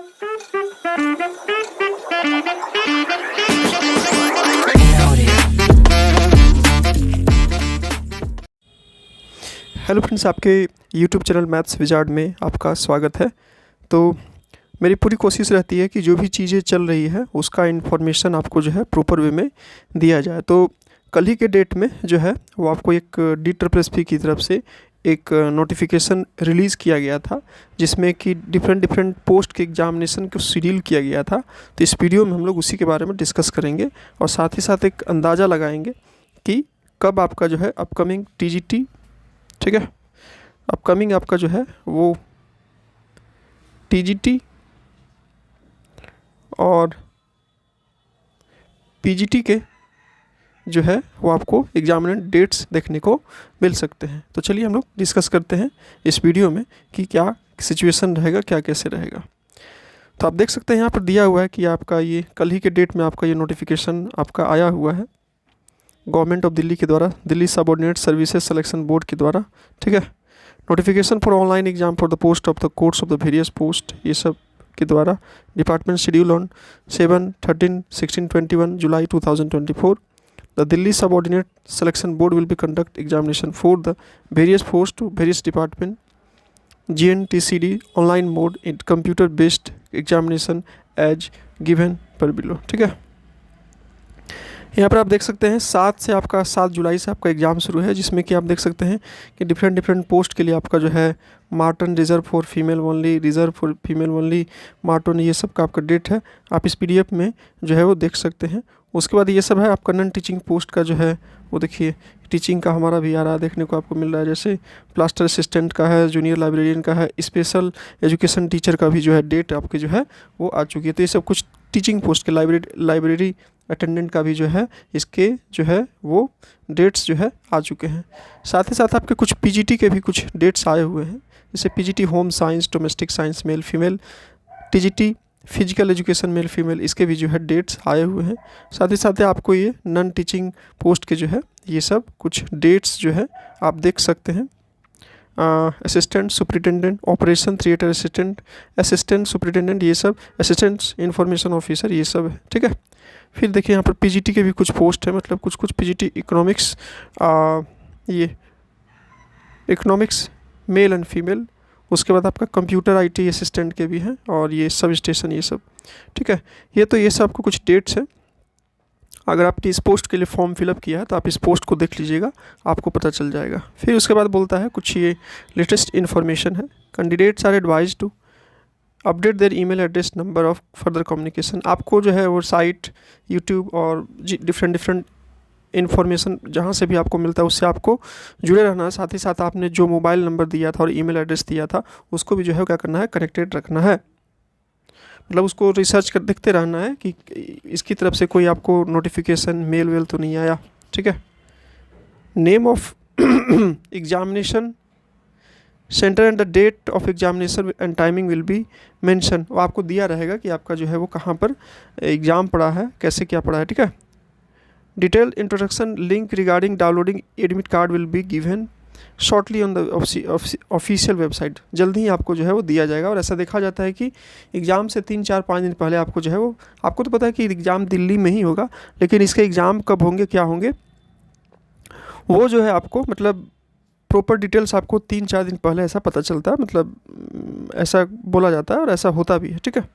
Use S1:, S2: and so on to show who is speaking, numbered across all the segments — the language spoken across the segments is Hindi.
S1: हेलो फ्रेंड्स, आपके यूट्यूब चैनल मैथ्स विजार्ड में आपका स्वागत है। तो मेरी पूरी कोशिश रहती है कि जो भी चीज़ें चल रही है उसका इन्फॉर्मेशन आपको जो है प्रॉपर वे में दिया जाए। तो कल ही के डेट में जो है वो आपको एक DSSP की तरफ से एक नोटिफिकेशन रिलीज़ किया गया था, जिसमें कि डिफरेंट पोस्ट के एग्जामिनेशन को शेड्यूल किया गया था। तो इस वीडियो में हम लोग उसी के बारे में डिस्कस करेंगे और साथ ही साथ एक अंदाज़ा लगाएंगे कि कब आपका जो है अपकमिंग TGT, ठीक है, अपकमिंग आपका जो है वो TGT और PGT के जो है वो आपको एग्जामिनेंट डेट्स देखने को मिल सकते हैं। तो चलिए हम लोग डिस्कस करते हैं इस वीडियो में कि क्या सिचुएशन रहेगा, क्या कैसे रहेगा। तो आप देख सकते हैं यहाँ पर दिया हुआ है कि आपका ये कल ही के डेट में आपका ये नोटिफिकेशन आपका आया हुआ है गवर्नमेंट ऑफ दिल्ली के द्वारा, Delhi subordinate services selection board के द्वारा, ठीक है। Notification for online exam for the post of the course of the various post, ये सब के द्वारा department schedule on 7, 13, 16, 21 July 2024। The Delhi subordinate selection board will be conduct examination for the various post various department GNTCD online mode in computer based examination as given पर बिलो, ठीक है। यहाँ पर आप देख सकते हैं 7 जुलाई से आपका एग्ज़ाम शुरू है, जिसमें कि आप देख सकते हैं कि डिफरेंट पोस्ट के लिए आपका जो है Marton reserve for female only, reserve for female only, Marton, ये सब का आपका डेट है। आप इस PDF में जो है वो देख सकते हैं। उसके बाद ये सब है आपका नॉन टीचिंग पोस्ट का जो है वो देखिए, टीचिंग का हमारा भी आ रहा है, देखने को आपको मिल रहा है, जैसे प्लास्टर असिस्टेंट का है, जूनियर लाइब्रेरियन का है, स्पेशल एजुकेशन टीचर का भी जो है डेट आपके जो है वो आ चुकी है। तो ये सब कुछ टीचिंग पोस्ट के लाइब्रेरी अटेंडेंट का भी जो है इसके जो है वो डेट्स जो है आ चुके हैं। साथ ही साथ आपके कुछ PGT के भी कुछ डेट्स आए हुए हैं, जैसे PGT home science, domestic science male female, TGT physical education male female, इसके भी जो है डेट्स आए हुए हैं। साथ ही साथ आपको ये नॉन टीचिंग पोस्ट के जो है ये सब कुछ डेट्स जो है आप देख सकते हैं। Assistant superintendent, operation theatre assistant, assistant superintendent, ये सब, असिस्टेंट इंफॉर्मेशन ऑफिसर, ये सब है, ठीक है। फिर देखिए यहाँ पर PGT के भी कुछ पोस्ट है, मतलब कुछ PGT इकोनॉमिक्स, ये इकोनॉमिक्स मेल एंड फीमेल। उसके बाद आपका कंप्यूटर IT असिस्टेंट के भी हैं, और ये सब स्टेशन, ये सब, ठीक है। ये सब आपको कुछ डेट्स हैं। अगर आपने इस पोस्ट के लिए फॉर्म फिलअप किया है तो आप इस पोस्ट को देख लीजिएगा, आपको पता चल जाएगा। फिर उसके बाद बोलता है कुछ ये लेटेस्ट इन्फॉर्मेशन है, candidates are advise to update their email address number of further communication. आपको जो है वो साइट, यूट्यूब और डिफरेंट इन्फॉर्मेशन जहाँ से भी आपको मिलता है उससे आपको जुड़े रहना है। साथ ही साथ आपने जो मोबाइल नंबर दिया था और ईमेल एड्रेस दिया था उसको भी जो है क्या करना है, कनेक्टेड रखना है। मतलब उसको रिसर्च कर देखते रहना है कि इसकी तरफ से कोई आपको नोटिफिकेशन मेल वेल तो नहीं आया, ठीक है। Name of examination centre and the date of examination and timing will be mention. वो आपको दिया रहेगा कि आपका जो है वो कहाँ पर एग्ज़ाम पड़ा है, कैसे क्या पड़ा है, ठीक है। Detail introduction link regarding downloading admit card will be given shortly on the official website. जल्दी ही आपको जो है वो दिया जाएगा। और ऐसा देखा जाता है कि एग्ज़ाम से 3, 4, 5 दिन पहले आपको जो है वो, आपको तो पता है कि एग्ज़ाम दिल्ली में ही होगा, लेकिन इसके एग्ज़ाम कब होंगे, क्या होंगे, वो जो है आपको मतलब प्रॉपर डिटेल्स आपको 3, 4 दिन पहले ऐसा पता चलता है, मतलब ऐसा बोला जाता है और ऐसा होता भी है, ठीक है।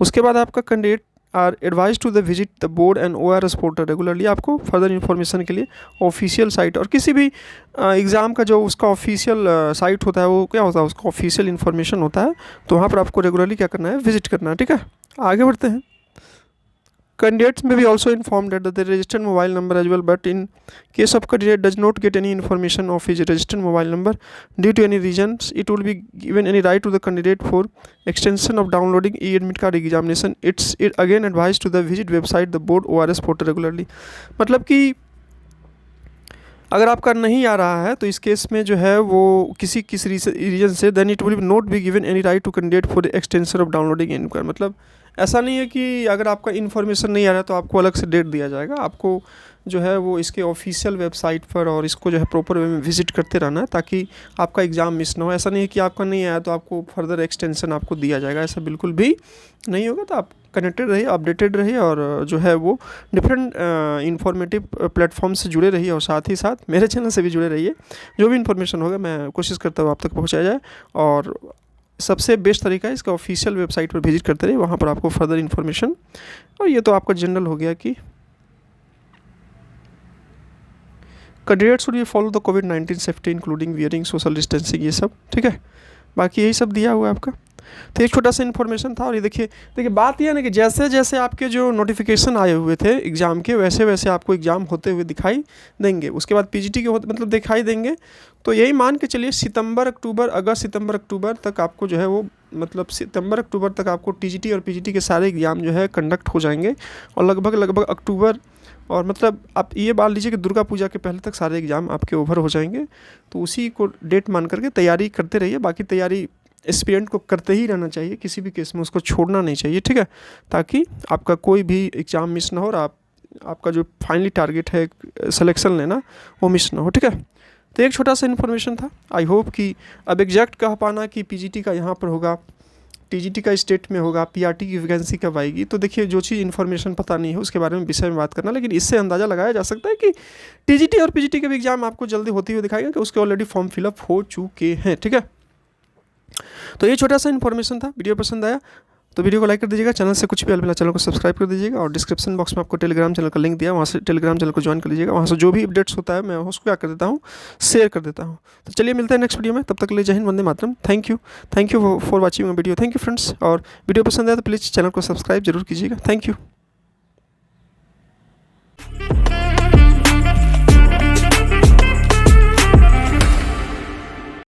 S1: उसके बाद आपका candidate are advise to the visit the board and ORS portal regularly. आपको फर्दर इन्फॉर्मेशन के लिए ऑफिशियल साइट और किसी भी एग्ज़ाम का जो उसका ऑफिशियल साइट होता है वो क्या होता है, उसका ऑफिशियल इन्फॉर्मेशन होता है, तो वहाँ पर आपको रेगुलरली क्या करना है, विजिट करना है, ठीक है। आगे बढ़ते हैं। Candidates may be also informed that the registered mobile number as well, but in case of candidate does not get any information of his registered mobile number due to any reasons, it will be given any right to the candidate for extension of downloading e-admit card examination. It again advised to the visit website the board ORS portal regularly. मतलब कि अगर आपका नहीं आ रहा है तो इस केस में जो है वो किसी रीजन से, then it will not be given any right to candidate for extension of downloading admit card. मतलब ऐसा नहीं है कि अगर आपका इन्फॉर्मेशन नहीं आ रहा है तो आपको अलग से डेट दिया जाएगा। आपको जो है वो इसके ऑफिशियल वेबसाइट पर और इसको जो है प्रॉपर वे में विजिट करते रहना है, ताकि आपका एग्ज़ाम मिस ना हो। ऐसा नहीं है कि आपका नहीं आया तो आपको फर्दर एक्सटेंशन आपको दिया जाएगा, ऐसा बिल्कुल भी नहीं होगा। तो आप कनेक्टेड रहिए, अपडेटेड रहिए और जो है वो डिफरेंट इंफॉर्मेटिव प्लेटफॉर्म से जुड़े रहिए और साथ ही साथ मेरे चैनल से भी जुड़े रहिए। जो भी इन्फॉर्मेशन होगा मैं कोशिश करता हूँ आप तक पहुँचाया जाए, और सबसे बेस्ट तरीका है इसका ऑफिशियल वेबसाइट पर विजिट करते रहिए, वहाँ पर आपको फर्दर इन्फॉर्मेशन। और ये तो आपका जनरल हो गया कि candidates should be follow the covid safety including wearing social distancing, ये सब ठीक है। बाकी यही सब दिया हुआ है आपका। तो एक छोटा सा इन्फॉर्मेशन था। और ये देखिए बात ये है ना कि जैसे जैसे आपके जो नोटिफिकेशन आए हुए थे एग्ज़ाम के, वैसे वैसे आपको एग्ज़ाम होते हुए दिखाई देंगे। उसके बाद पीजीटी के होते मतलब दिखाई देंगे। तो यही मान के चलिए सितंबर अक्टूबर अगस्त सितंबर अक्टूबर तक आपको जो है वो मतलब सितंबर अक्टूबर तक आपको टीजीटी और पीजीटी के सारे एग्ज़ाम जो है कंडक्ट हो जाएंगे। और लगभग अक्टूबर और मतलब आप ये मान लीजिए कि दुर्गा पूजा के पहले तक सारे एग्ज़ाम आपके ओवर हो जाएंगे। तो उसी को डेट मान करके तैयारी करते रहिए। बाकी तैयारी एस्पिरेंट को करते ही रहना चाहिए, किसी भी केस में उसको छोड़ना नहीं चाहिए, ठीक है, ताकि आपका कोई भी एग्ज़ाम मिस ना हो और आपका जो फाइनली टारगेट है सिलेक्शन लेना वो मिस ना हो, ठीक है। तो एक छोटा सा इन्फॉर्मेशन था। आई होप कि अब एग्जैक्ट कह पाना कि पीजीटी का यहाँ पर होगा, टीजीटी का स्टेट में होगा, पीआरटी की वैकेंसी कब आएगी, तो देखिए जो चीज़ इन्फॉर्मेशन पता नहीं है उसके बारे में विषय में बात करना, लेकिन इससे अंदाज़ा लगाया जा सकता है कि टीजीटी और पीजीटी के भी एग्ज़ाम आपको जल्दी होती हुई दिखाएगा कि उसके ऑलरेडी फॉर्म फिलअप हो चुके हैं, ठीक है। तो ये छोटा सा इन्फॉर्मेशन था। वीडियो पसंद आया तो वीडियो को लाइक कर दीजिएगा, चैनल से कुछ भी हेल्प मिला चैनल को सब्सक्राइब कर दीजिएगा, और डिस्क्रिप्शन बॉक्स में आपको टेलीग्राम चैनल का लिंक दिया, वहाँ से टेलीग्राम चैनल को ज्वाइन कर लीजिएगा। वहाँ से जो भी अपडेट्स होता है मैं उसको क्या कर देता हूँ, शेयर कर देता हूँ। तो चलिए मिलते हैं नेक्स्ट वीडियो में, तब तक के लिए जय हिंद, वंदे मातरम। Thank you for watching video. Thank you friends, और वीडियो पसंद आया तो प्लीज़ चैनल को सब्सक्राइब जरूर कीजिएगा। Thank you.